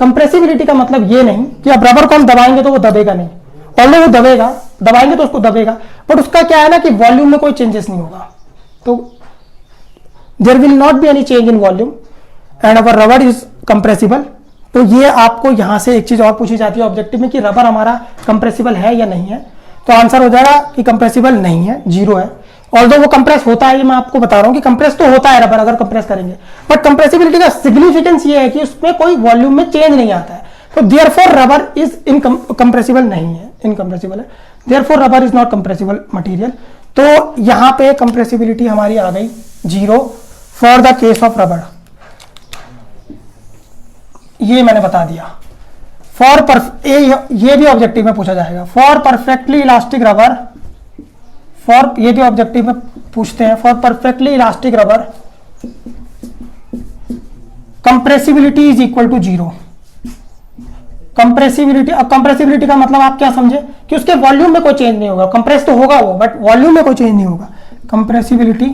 कंप्रेसिबिलिटी का मतलब ये नहीं कि अब रबर को हम दबाएंगे तो वो दबेगा नहीं, ऑल्दो वो दबेगा, दबाएंगे तो उसको दबेगा, बट उसका क्या है ना कि वॉल्यूम में कोई चेंजेस नहीं होगा। तो there will not be any change in volume and our rubber is compressible. तो ये आपको यहां से एक चीज और पूछी जाती है ऑब्जेक्टिव में कि रबर हमारा कंप्रेसिबल है या नहीं है, तो आंसर हो जाएगा कि कंप्रेसिबल नहीं है, 0 है। ऑल्दो वो कंप्रेस होता है, ये मैं आपको बता रहा हूं कि कंप्रेस तो होता है रबर अगर कंप्रेस करेंगे, बट कंप्रेसिबिलिटी का सिग्निफिकेंस ये है कि उसमें कोई वॉल्यूम में चेंज नहीं आता है। तो देयरफॉर रबर इज कंप्रेसिबल नहीं है, इनकंप्रेसिबल है। Therefore rubber is not compressible material. तो यहां पे कंप्रेसिबिलिटी हमारी आ गई 0 for the case of rubber, ये मैंने बता दिया। फॉर ये भी ऑब्जेक्टिव में पूछा जाएगा, for perfectly elastic rubber, for ये भी ऑब्जेक्टिव में पूछते हैं, for perfectly elastic rubber compressibility is equal to 0। Compressibility, अब कंप्रेसिबिलिटी का मतलब आप क्या समझे कि उसके वॉल्यूम में कोई चेंज नहीं होगा, कंप्रेस तो होगा वो बट वॉल्यूम में कोई चेंज नहीं होगा। कंप्रेसिबिलिटी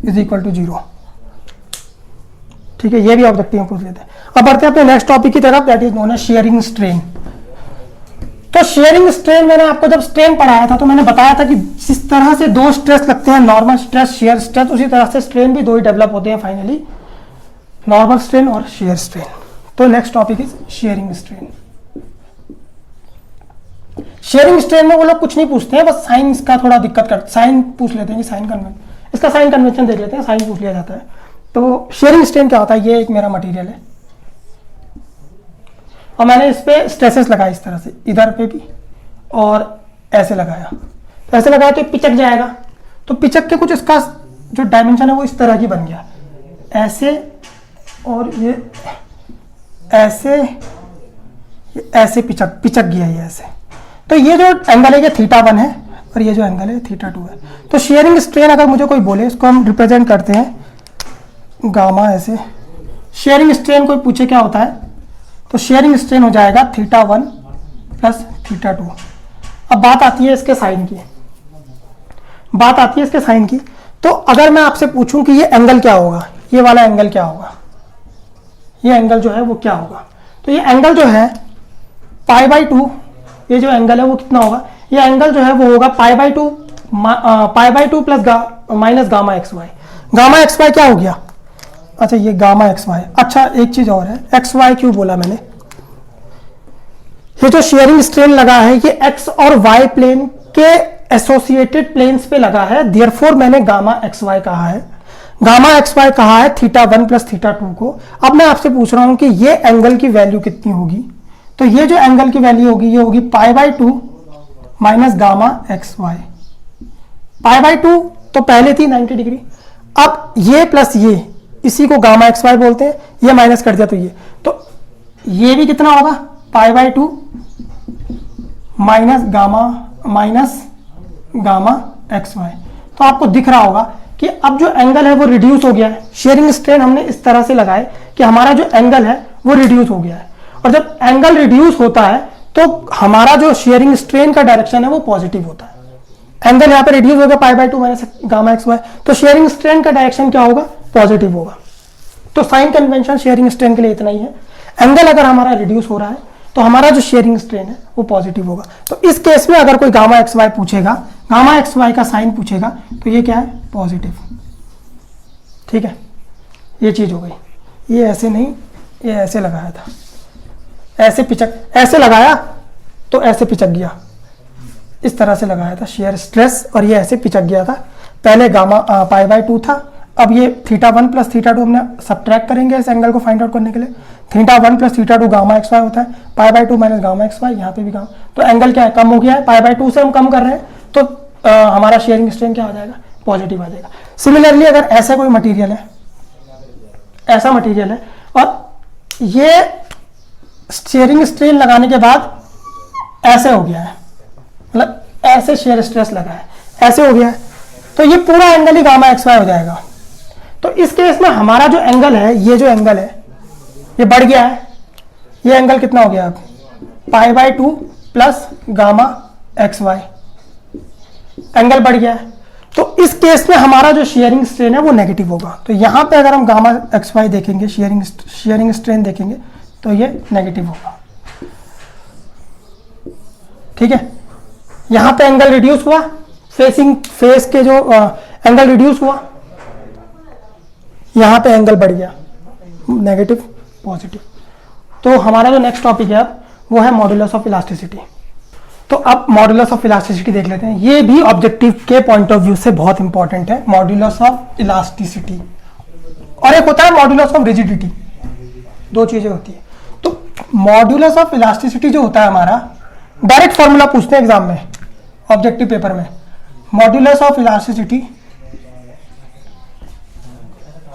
इज इक्वल टू 0, ठीक है। ये भी ऑब्जेक्टिव में पूछ लेते हैं। अब बढ़ते हैं अपने नेक्स्ट टॉपिक की तरफ, that is known as shearing strain. तो शेयरिंग स्ट्रेन मैंने आपको जब स्ट्रेन पढ़ाया था तो मैंने बताया था कि जिस तरह से दो स्ट्रेस लगते हैं, नॉर्मल स्ट्रेस, शेयर स्ट्रेस, उसी तरह से स्ट्रेन भी दो ही डेवलप होते हैं फाइनली, नॉर्मल स्ट्रेन और शेयर स्ट्रेन। तो next topic is sharing strain. Sharing strain में वो लोग कुछ नहीं पूछते हैं, बस साइन इसका थोड़ा दिक्कत कर, साइन पूछ लेते हैं कि साइन कन्वेंशन, इसका साइन कन्वेंशन देख लेते हैं, साइन पूछ लिया जाता है। तो शेयरिंग स्ट्रेन क्या होता है, ये एक मेरा मटेरियल है और मैंने इस पे स्ट्रेसेस लगाए इस तरह से, इधर पे भी और ऐसे लगाया, तो ऐसे लगाया तो पिचक जाएगा। तो पिचक के कुछ इसका जो डायमेंशन है वो इस तरह की बन गया, ऐसे और ये ऐसे पिचक गया ये ऐसे। तो ये जो एंगल है ये θ1 है और ये जो एंगल है θ2 है। तो शेयरिंग स्ट्रेन अगर मुझे कोई बोले, इसको हम रिप्रेजेंट करते हैं गामा ऐसे। शेयरिंग स्ट्रेन कोई पूछे क्या होता है, तो शेयरिंग स्ट्रेन हो जाएगा θ1 प्लस थीटा 2। अब बात आती है इसके साइन की, तो अगर मैं आपसे पूछूं कि ये एंगल क्या होगा, ये वाला एंगल क्या होगा, ये एंगल जो है वो क्या होगा, तो ये एंगल जो है π/2, ये जो एंगल है वो कितना होगा, ये एंगल जो है वो होगा π/2 plus minus gamma x y. Gamma x y क्या हो गया, अच्छा ये गामा एक्स वाई। अच्छा एक चीज और है, एक्स वाई क्यों बोला मैंने, ये जो शेयरिंग स्ट्रेन लगा है ये एक्स और वाई प्लेन के एसोसिएटेड प्लेन्स पे लगा है, देयरफॉर मैंने गामा एक्स वाई कहा है, गामा एक्स वाई कहा है θ1 प्लस θ2 को। अब मैं आपसे पूछ रहा हूं कि ये एंगल की वैल्यू कितनी होगी, तो ये जो एंगल की वैल्यू होगी ये होगी π/2 माइनस गामा एक्स वाई। π/2 तो पहले थी 90 डिग्री, अब ये प्लस ये, इसी को गामा एक्स वाई बोलते हैं, ये माइनस कर दिया तो ये भी कितना होगा π/2 माइनस गामा एक्स वाई। तो आपको दिख रहा होगा कि अब जो एंगल है वो रिड्यूस हो गया है, शेयरिंग स्ट्रेन हमने इस तरह से लगाए कि हमारा जो एंगल है वो रिड्यूस हो गया है, और जब एंगल रिड्यूस होता है तो हमारा जो शेयरिंग स्ट्रेन का डायरेक्शन है वो पॉजिटिव होता है। एंगल यहाँ पे रिड्यूस होगा π/2 माइनस गामा एक्स वाई, तो शेयरिंग स्ट्रेन का डायरेक्शन क्या होगा, पॉजिटिव होगा। तो साइन कन्वेंशन शेयरिंग स्ट्रेन के लिए इतना ही है, एंगल अगर हमारा रिड्यूस हो रहा है तो हमारा जो शेयरिंग स्ट्रेन है वो पॉजिटिव होगा। तो इस केस में अगर कोई गामा एक्स वाई पूछेगा, गामा एक्स वाई का साइन पूछेगा, तो ये क्या है, पॉजिटिव। ठीक है, ये चीज हो गई। ये ऐसे नहीं, ये ऐसे लगाया था, ऐसे लगाया तो ऐसे पिचक गया, इस तरह से लगाया था शेयर स्ट्रेस, और ये ऐसे पिचक गया था। पहले गामा π/2 था, अब ये θ1 प्लस θ2 हमने सब्ट्रैक्ट करेंगे इस एंगल को फाइंड आउट करने के लिए। θ1 प्लस θ2 गामा एक्स वाई होता है, π/2 माइनस गामा एक्स वाई, यहाँ पे भी गामा, तो एंगल क्या है, कम हो गया है, π/2 से हम कम कर रहे हैं, तो हमारा शेयरिंग स्ट्रेन क्या आ जाएगा, पॉजिटिव आ जाएगा। सिमिलरली अगर ऐसा कोई मटेरियल है, ऐसा मटेरियल है और ये शेयरिंग स्ट्रेन लगाने के बाद ऐसे हो गया है, मतलब ऐसे शेयर स्ट्रेस लगा है, ऐसे हो गया है, तो ये पूरा एंगल ही गामा एक्स वाई हो जाएगा। तो इस केस में हमारा जो एंगल है, ये जो एंगल है ये बढ़ गया है, ये एंगल कितना हो गया अब, π/2 plus gamma x y, angle बढ़ गया है। तो इस केस में हमारा जो शेयरिंग स्ट्रेन है वो नेगेटिव होगा। तो यहां पे अगर हम गामा एक्स वाई देखेंगे, शेयरिंग स्ट्रेन देखेंगे, तो ये नेगेटिव होगा। ठीक है, यहां पे एंगल रिड्यूस हुआ, फेस के जो एंगल रिड्यूस हुआ, यहां पे एंगल बढ़ गया, नेगेटिव पॉजिटिव। तो हमारा जो नेक्स्ट टॉपिक है अब वो है मॉड्यूलस ऑफ इलास्टिसिटी। तो अब मॉड्यूलस ऑफ इलास्टिसिटी देख लेते हैं, ये भी ऑब्जेक्टिव के पॉइंट ऑफ व्यू से बहुत इंपॉर्टेंट है, मॉड्यूलस ऑफ इलास्टिसिटी। और एक होता है मॉड्यूलस ऑफ रिजिडिटी, दो चीजें होती है। तो मॉड्यूलस ऑफ इलास्टिसिटी जो होता है हमारा, डायरेक्ट फॉर्मूला पूछते हैं एग्जाम में, ऑब्जेक्टिव पेपर में, मॉड्यूलस ऑफ इलास्टिसिटी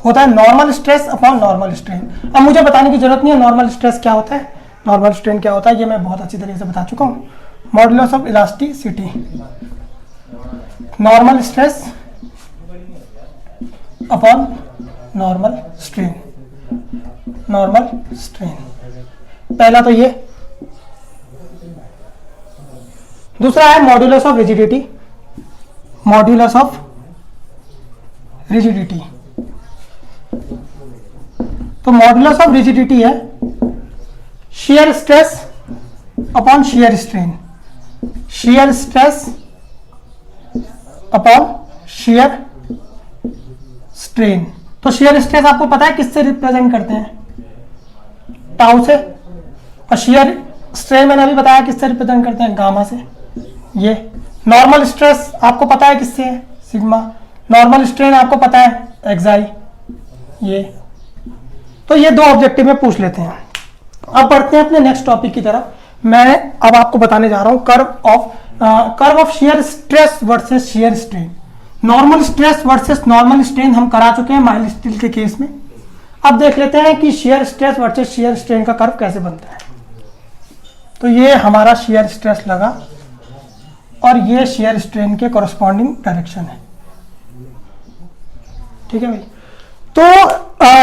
होता है normal stress upon normal strain. अब मुझे बताने की जरूरत नहीं है नॉर्मल स्ट्रेस क्या होता है, नॉर्मल स्ट्रेन क्या होता है, ये मैं बहुत अच्छी तरीके से बता चुका हूँ। Modulus of elasticity, normal stress upon normal strain, normal strain, पहला तो ये। दूसरा है modulus of rigidity, modulus of rigidity. तो मॉड्यूलस ऑफ रिजिडिटी है shear stress upon shear strain, shear stress upon shear strain. तो शियर स्ट्रेस आपको पता है किससे रिप्रेजेंट करते हैं, टाउ से, और शियर स्ट्रेन मैंने अभी बताया किससे रिप्रेजेंट करते हैं, गामा से। ये नॉर्मल स्ट्रेस आपको पता है किससे है, सिग्मा। नॉर्मल स्ट्रेन आपको पता है एक्साई, ये। तो ये दो ऑब्जेक्टिव में पूछ लेते हैं। अब बढ़ते हैं अपने नेक्स्ट टॉपिक की तरफ। मैं अब आपको बताने जा रहा हूं curve of shear stress versus shear strain. Normal stress versus normal strain हम करा चुके हैं माइल्ड स्टील के केस में। अब देख लेते हैं कि shear stress versus shear strain का कर्व कैसे बनता है। तो ये हमारा शियर स्ट्रेस लगा और ये शियर स्ट्रेन के कॉरस्पॉन्डिंग डायरेक्शन है। ठीक है भाई, तो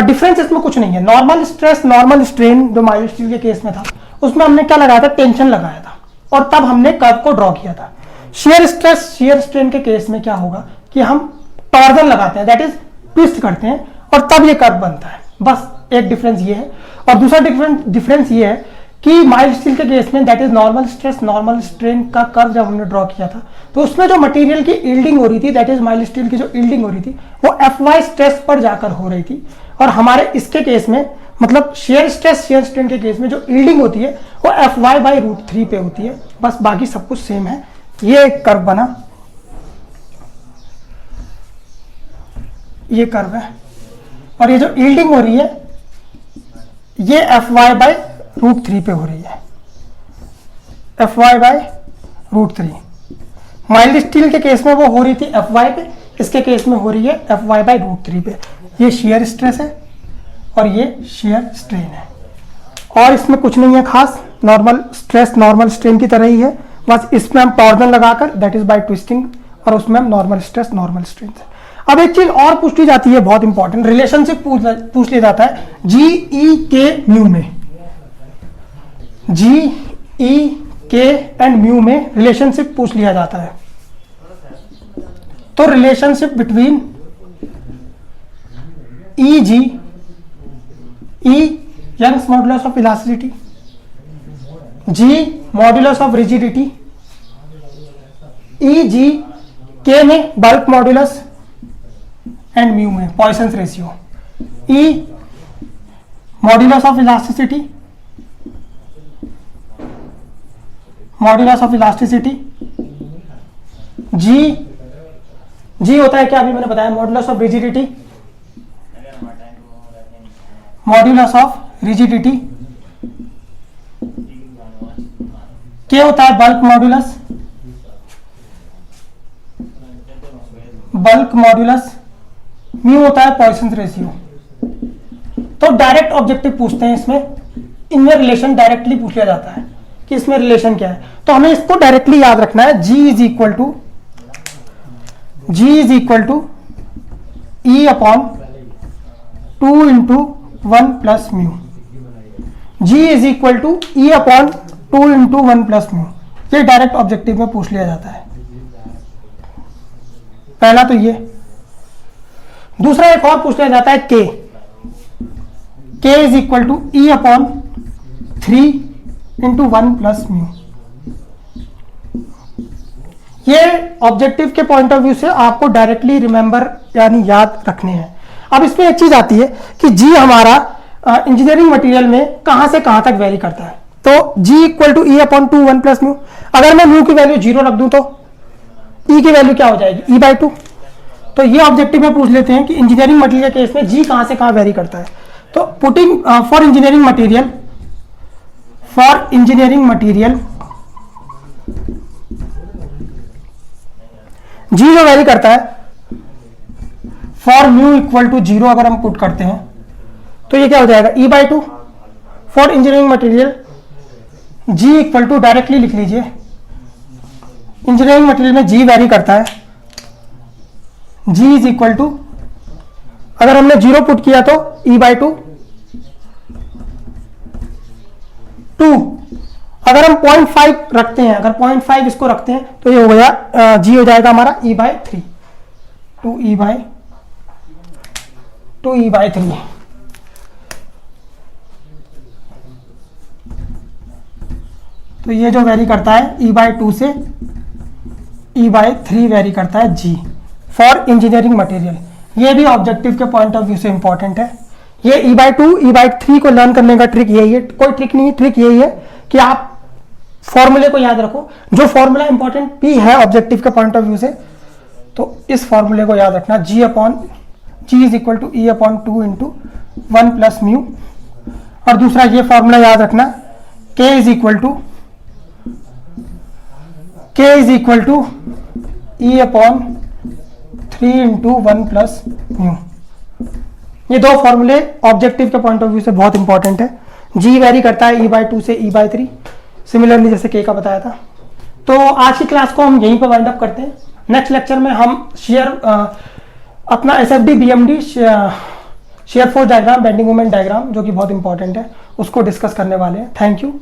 डिफरेंस इसमें कुछ नहीं है। नॉर्मल स्ट्रेस नॉर्मल स्ट्रेन जो माइल्ड स्टील के केस में था उसमें हमने क्या लगाया था, टेंशन लगाया था। और तब हमने कर्व को ड्रॉ किया था। शियर स्ट्रेस शियर स्ट्रेन के केस में क्या होगा कि हम टॉर्जन लगाते हैं, दैट इज ट्विस्ट करते हैं, और तब ये कर्व बनता है। बस एक डिफरेंस ये है। और दूसरा डिफरेंस ये है कि माइल्ड स्टील के केस में that is normal stress normal strain का कर्व जब हमने ड्रॉ किया था तो उसमें जो मटेरियल की यील्डिंग हो रही थी, दैट इज माइल्ड स्टील की जो यील्डिंग हो रही थी वो Fy स्ट्रेस पर जाकर हो रही थी, और हमारे इसके केस में मतलब शेयर स्ट्रेस शेयर स्ट्रेन के केस में जो यील्डिंग होती है वो Fy/√3 पे होती है। बस बाकी सब कुछ सेम है। ये एक कर्व बना, ये कर्व है, और ये जो यील्डिंग हो रही है ये Fy/√3 पे हो रही है, Fy/√3। माइल्ड स्टील के केस में वो हो रही थी Fy पे, इसके केस में हो रही है Fy/√3 पे। ये शेयर स्ट्रेस है और ये शेयर स्ट्रेन है, और इसमें कुछ नहीं है खास, नॉर्मल स्ट्रेस नॉर्मल स्ट्रेन की तरह ही है। बस इसमें हम टॉर्जन लगाकर दैट इज बाय ट्विस्टिंग, और उसमें हम नॉर्मल स्ट्रेस नॉर्मल स्ट्रेन से। अब एक चीज और पूछ ली जाती है, बहुत इंपॉर्टेंट, रिलेशनशिप पूछ लिया जाता है GE/K/μ में, GE/K एंड म्यू में रिलेशनशिप पूछ लिया जाता है। तो relationship between EG, E Young's modulus of elasticity, G modulus of rigidity, EG/K में बल्क मॉडुलस एंड म्यू में Poisson's ratio, E modulus of elasticity, modulus of elasticity, G होता है क्या, अभी मैंने बताया, modulus of rigidity, modulus of rigidity, K होता है bulk modulus, bulk modulus, mu होता है पॉइसन्स रेशियो। तो डायरेक्ट ऑब्जेक्टिव पूछते हैं इसमें, इनमें रिलेशन डायरेक्टली पूछ लिया जाता है कि इसमें रिलेशन क्या है, तो हमें इसको डायरेक्टली याद रखना है। G is equal to E/2 into 1 plus mu, G is equal to E/2 into 1 plus mu. ये डायरेक्ट ऑब्जेक्टिव में पूछ लिया जाता है, पहला तो ये। दूसरा एक और पूछ लिया जाता है K is equal to E/3 into 1 plus mu. ये ऑब्जेक्टिव के पॉइंट ऑफ व्यू से आपको डायरेक्टली रिमेंबर यानी याद रखने हैं। अब इसमें एक चीज आती है कि G हमारा इंजीनियरिंग मटेरियल में कहां से कहां तक वेरी करता है। तो G equal to E/2 1 plus mu, अगर मैं म्यू की वैल्यू 0 रख दूं तो E की वैल्यू क्या हो जाएगी, E/2। तो ये ऑब्जेक्टिव में पूछ लेते हैं कि इंजीनियरिंग मटेरियल के केस में G कहां से कहां वेरी करता है। तो putting for engineering material G जो वेरी करता है फॉर म्यू इक्वल टू 0 अगर हम पुट करते हैं तो ये क्या हो जाएगा, E/2। For engineering material G equal to, directly लिख लीजिए, इंजीनियरिंग मटेरियल में G वेरी करता है, G इज इक्वल टू, अगर हमने 0 पुट किया तो E/2, 2, अगर हम 0.5 रखते हैं, अगर 0.5 इसको रखते हैं तो ये हो गया G हो जाएगा हमारा E/3, 2E/3। तो ये जो वेरी करता है E/2 से E/3 वेरी करता है G फॉर इंजीनियरिंग मटेरियल। ये भी ऑब्जेक्टिव के पॉइंट ऑफ व्यू से इंपॉर्टेंट है। ये E/2 E/3 को लर्न करने का ट्रिक यही है, कोई ट्रिक नहीं, ट्रिक यही है कि आप फॉर्मूले को याद रखो। जो फॉर्मूला इंपॉर्टेंट भी है ऑब्जेक्टिव के पॉइंट ऑफ व्यू से, तो इस फॉर्मूले को याद रखना, G is equal to E/2 into 1 plus mu. और दूसरा ये फॉर्मूला याद रखना, K is equal to E/3 into 1 plus mu. ये दो फॉर्मूले ऑब्जेक्टिव के पॉइंट ऑफ व्यू से बहुत इंपॉर्टेंट है। G वेरी करता है E/2 से E/3, सिमिलरली जैसे K का बताया था। तो आज की क्लास को हम यहीं पर वाइंड अप करते हैं। नेक्स्ट लेक्चर में हम अपना SFD BMD shear force diagram, bending moment diagram, जो कि बहुत इंपॉर्टेंट है, उसको डिस्कस करने वाले हैं। Thank you.